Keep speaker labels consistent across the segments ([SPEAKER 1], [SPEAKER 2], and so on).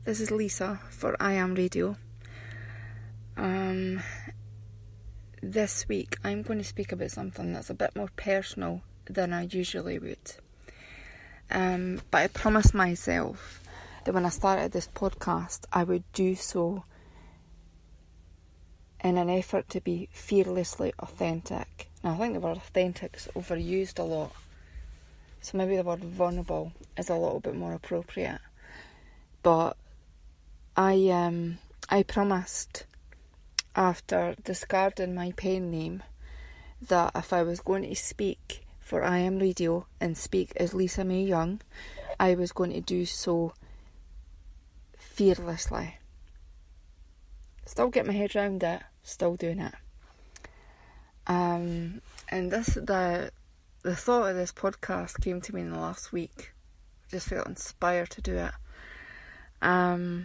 [SPEAKER 1] this is Lisa for I Am Radio. This week I'm going to speak about something that's a bit more personal than I usually would. But I promised myself that when I started this podcast, I would do so in an effort to be fearlessly authentic. Now, I think the word authentic is overused a lot, so maybe the word vulnerable is a little bit more appropriate. But I promised, after discarding my pen name, that if I was going to speak for I Am Radio and speak as Lisa May Young, I was going to do so fearlessly. Still get my head around it, still doing it. And the thought of this podcast came to me in the last week. I just felt inspired to do it. I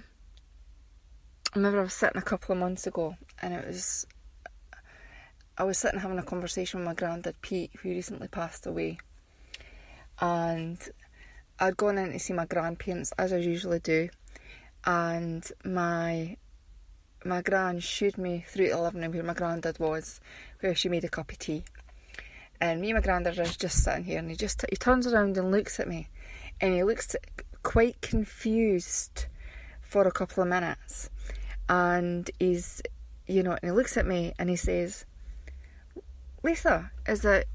[SPEAKER 1] remember I was sitting a couple of months ago, and I was sitting having a conversation with my granddad Pete, who recently passed away, and I'd gone in to see my grandparents, as I usually do, and my gran showed me through the living room where my granddad was, where she made a cup of tea, and me and my granddad are just sitting here, and he turns around and looks at me, and he looks quite confused for a couple of minutes, and and he looks at me and he says, "Lisa, is it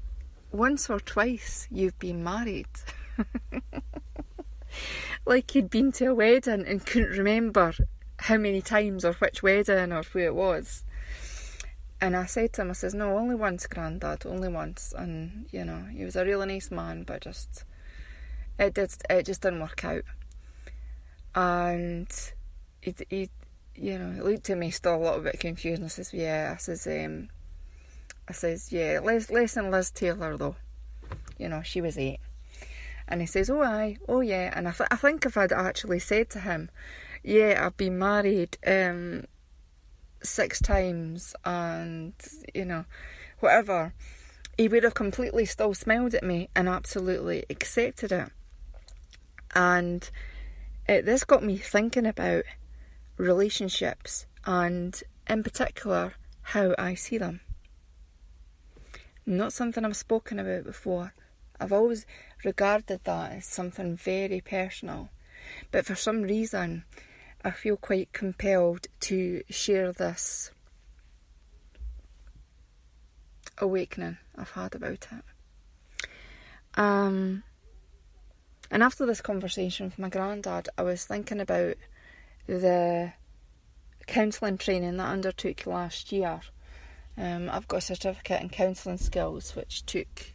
[SPEAKER 1] once or twice you've been married?" Like he'd been to a wedding and couldn't remember how many times or which wedding or who it was. And I said to him, I says, "No, only once, Grandad, only once." And he was a really nice man, but it just didn't work out. And he looked at me still a little bit confused, and I says, "Yeah." I says, "Yeah, less than Liz Taylor though. She was 8. And he says, "Oh aye, oh yeah." And I think if I'd actually said to him, "Yeah, I've been married 6 times," and whatever, he would have completely still smiled at me and absolutely accepted it. And this got me thinking about relationships, and in particular how I see them. Not something I've spoken about before. I've always regarded that as something very personal, but for some reason I feel quite compelled to share this awakening I've had about it. And after this conversation with my granddad, I was thinking about the counselling training that I undertook last year. I've got a certificate in counselling skills, which took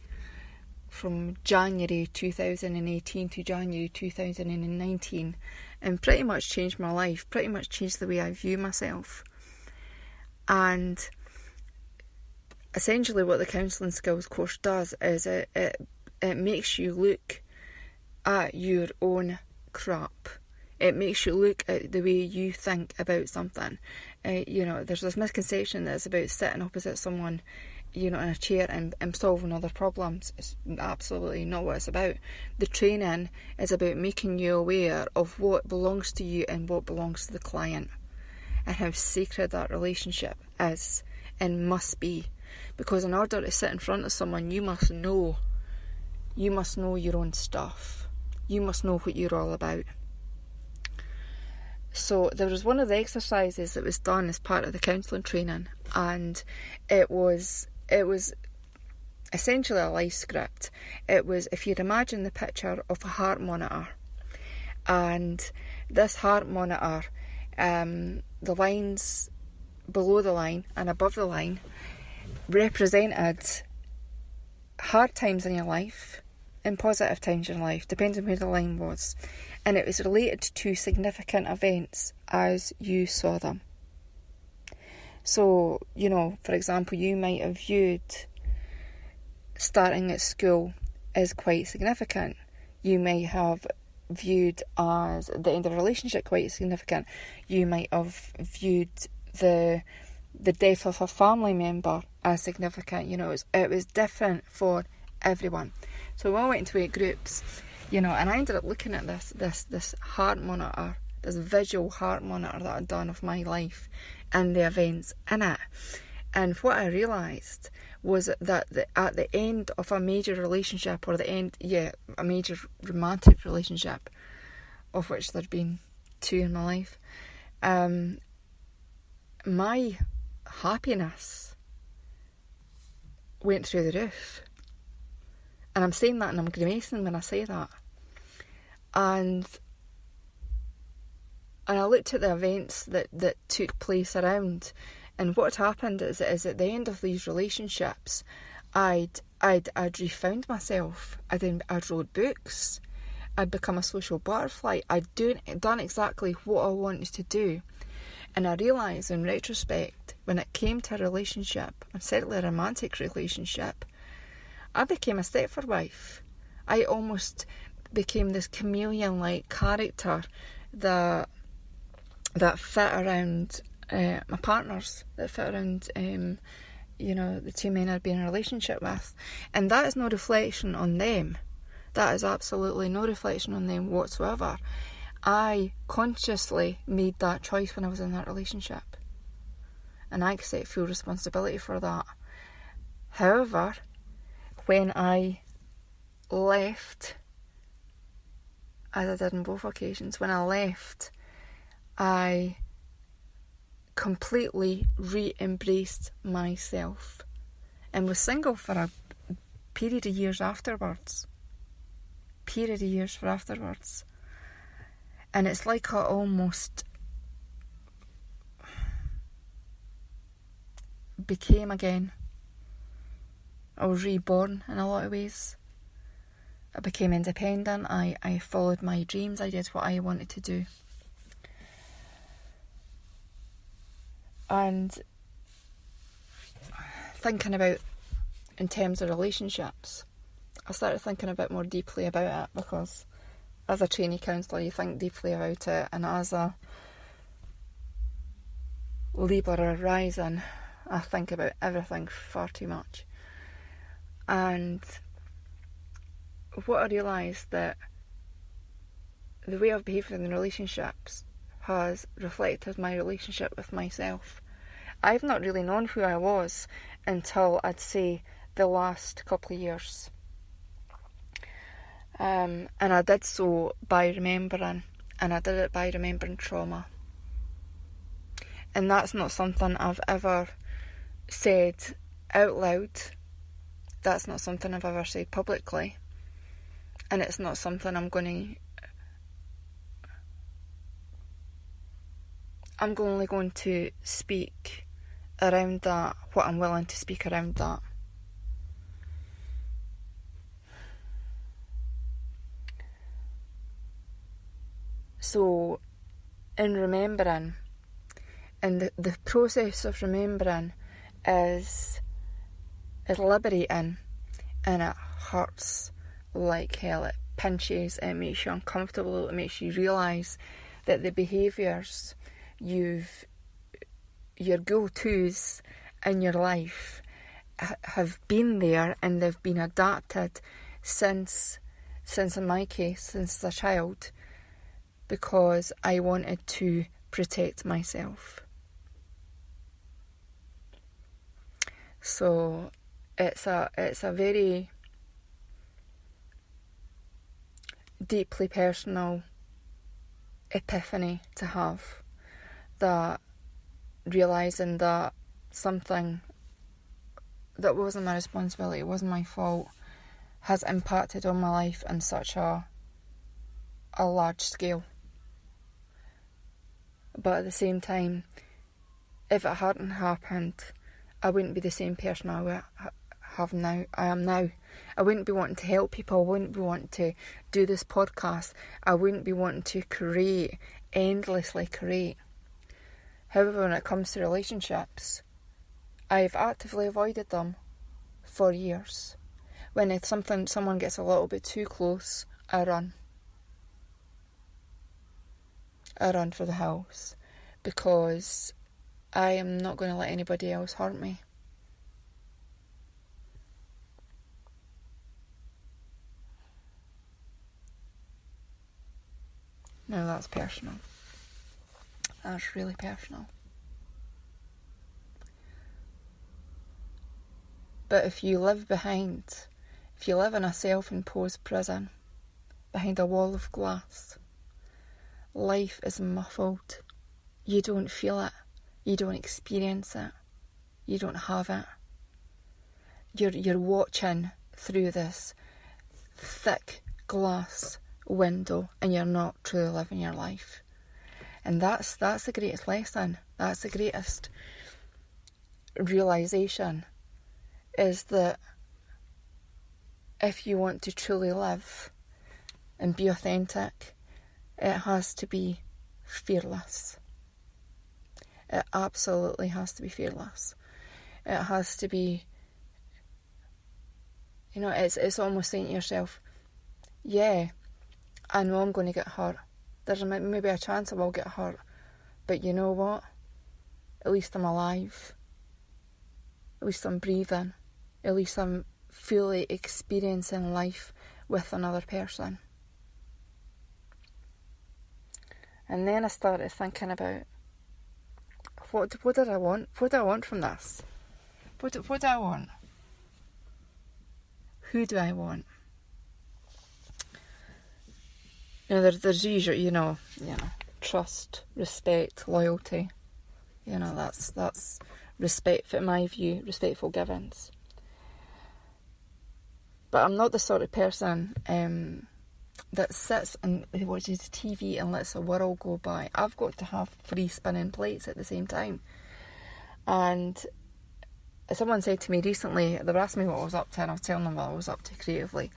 [SPEAKER 1] from January 2018 to January 2019, and pretty much changed my life, pretty much changed the way I view myself. And essentially what the counselling skills course does is it makes you look at your own crap. It makes you look at the way you think about something. There's this misconception that it's about sitting opposite someone, in a chair and solving other problems. It's absolutely not what it's about. The training is about making you aware of what belongs to you and what belongs to the client, and how sacred that relationship is and must be. Because in order to sit in front of someone, you must know your own stuff. You must know what you're all about. So there was one of the exercises that was done as part of the counselling training, and it was essentially a life script. It was, if you'd imagine the picture of a heart monitor, and this heart monitor, the lines below the line and above the line represented hard times in your life and positive times in your life, depending on where the line was. And it was related to significant events as you saw them. So, for example, you might have viewed starting at school as quite significant. You might have viewed as the end of a relationship quite significant. You might have viewed the death of a family member as significant. It was different for everyone. So we all went into 8 groups, and I ended up looking at this heart monitor this visual heart monitor that I'd done of my life and the events in it. And what I realised was that at the end of a major relationship, or a major romantic relationship, of which there'd been 2 in my life, my happiness went through the roof. And I'm saying that and I'm grimacing when I say that. And I looked at the events that took place around, and what had happened is at the end of these relationships, I'd refound myself. I'd wrote books. I'd become a social butterfly. I'd done exactly what I wanted to do. And I realised in retrospect, when it came to a relationship, and certainly a romantic relationship, I became a Stepford wife. I almost became this chameleon-like character that fit around my partners, that fit around the 2 men I'd been in a relationship with. And that is no reflection on them. That is absolutely no reflection on them whatsoever. I consciously made that choice when I was in that relationship, and I accept full responsibility for that. However, when I left, as I did on both occasions, when I left, I completely re-embraced myself and was single for a period of years afterwards. And it's like I almost became again. I was reborn in a lot of ways. I became independent. I followed my dreams. I did what I wanted to do. And thinking about, in terms of relationships, I started thinking a bit more deeply about it, because as a trainee counsellor, you think deeply about it, and as a labourer rising, I think about everything far too much. And what I realised, that the way I've behaved in the relationships has reflected my relationship with myself. I've not really known who I was until, I'd say, the last couple of years. And I did so by remembering, and I did it by remembering trauma. And that's not something I've ever said out loud. That's not something I've ever said publicly. And it's not something I'm only going to speak around that, what I'm willing to speak around that. So, in remembering, and the process of remembering is liberating, and it hurts like hell. It pinches, it makes you uncomfortable, it makes you realise that the behaviours your go-tos in your life have been there, and they've been adapted since in my case, since a child, because I wanted to protect myself. So it's a very deeply personal epiphany to have, that realising that something that wasn't my responsibility, it wasn't my fault, has impacted on my life in such a large scale. But at the same time, if it hadn't happened, I wouldn't be the same person I am now. I wouldn't be wanting to help people. I wouldn't be wanting to do this podcast. I wouldn't be wanting to endlessly create. However, when it comes to relationships, I've actively avoided them for years. When someone gets a little bit too close, I run. I run for the hills, because I am not going to let anybody else hurt me. Now that's personal. That's really personal. But if you live in a self-imposed prison, behind a wall of glass, life is muffled. You don't feel it. You don't experience it. You don't have it. You're watching through this thick glass window, and you're not truly living your life. And that's the greatest lesson. That's the greatest realisation, is that if you want to truly live and be authentic, it has to be fearless. It absolutely has to be fearless. It has to be, it's almost saying to yourself, yeah, I know I'm going to get hurt. There's maybe a chance I will get hurt. But you know what? At least I'm alive. At least I'm breathing. At least I'm fully experiencing life with another person. And then I started thinking about, what did I want? What do I want from this? What do I want? Who do I want? There's usually, trust, respect, loyalty. That's respect, in my view, respectful givens. But I'm not the sort of person that sits and watches TV and lets the world go by. I've got to have 3 spinning plates at the same time. And someone said to me recently, they were asking me what I was up to, and I was telling them what I was up to creatively.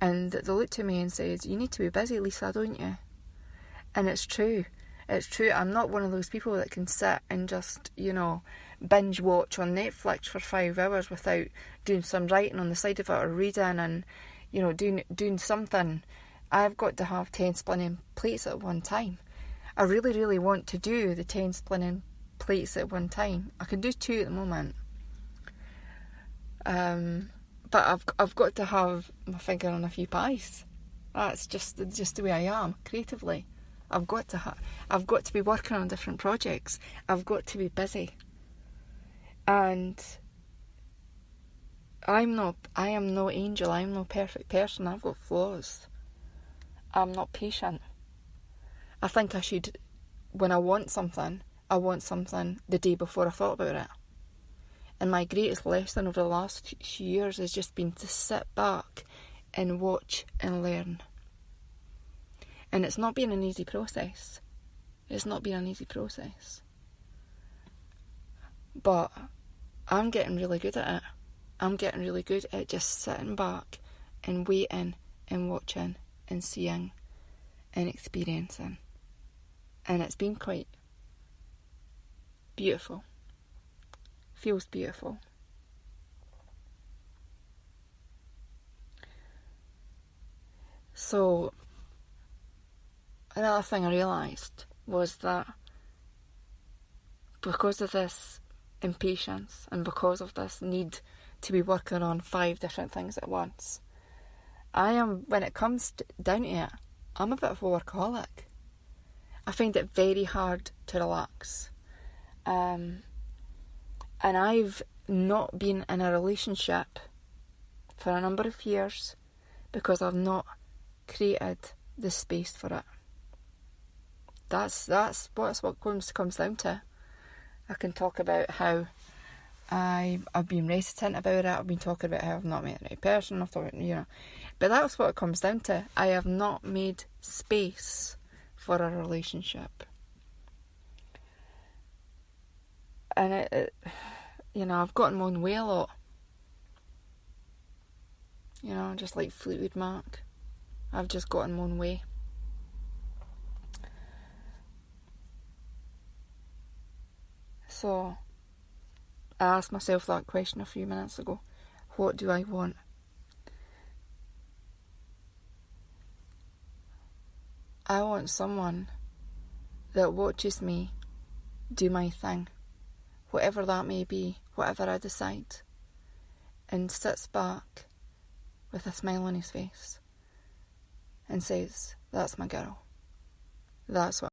[SPEAKER 1] And they looked at me and said, you need to be busy, Lisa, don't you? And it's true. It's true. I'm not one of those people that can sit and just, binge watch on Netflix for 5 hours without doing some writing on the side of it, or reading and, doing something. I've got to have 10 spinning plates at one time. I really, really want to do the 10 spinning plates at one time. I can do 2 at the moment. But I've got to have my finger on a few pies. That's just the way I am creatively. I've got to be working on different projects. I've got to be busy. And I am no angel. I'm no perfect person. I've got flaws. I'm not patient. I think I should, when I want something the day before I thought about it. And my greatest lesson over the last few years has just been to sit back and watch and learn. And it's not been an easy process. But I'm getting really good at it. I'm getting really good at just sitting back and waiting and watching and seeing and experiencing. And it's been quite beautiful. Feels beautiful. So, another thing I realised was that because of this impatience and because of this need to be working on 5 different things at once, when it comes down to it, I'm a bit of a workaholic. I find it very hard to relax. And I've not been in a relationship for a number of years because I've not created the space for it. That's what comes down to. I can talk about how I've been reticent about it. I've been talking about how I've not met the right person. But that's what it comes down to. I have not made space for a relationship. And I've gotten my own way a lot. Just like Fleetwood Mac. I've just gotten my own way. So, I asked myself that question a few minutes ago. What do I want? I want someone that watches me do my thing, whatever that may be, whatever I decide, and sits back with a smile on his face and says, that's my girl. That's what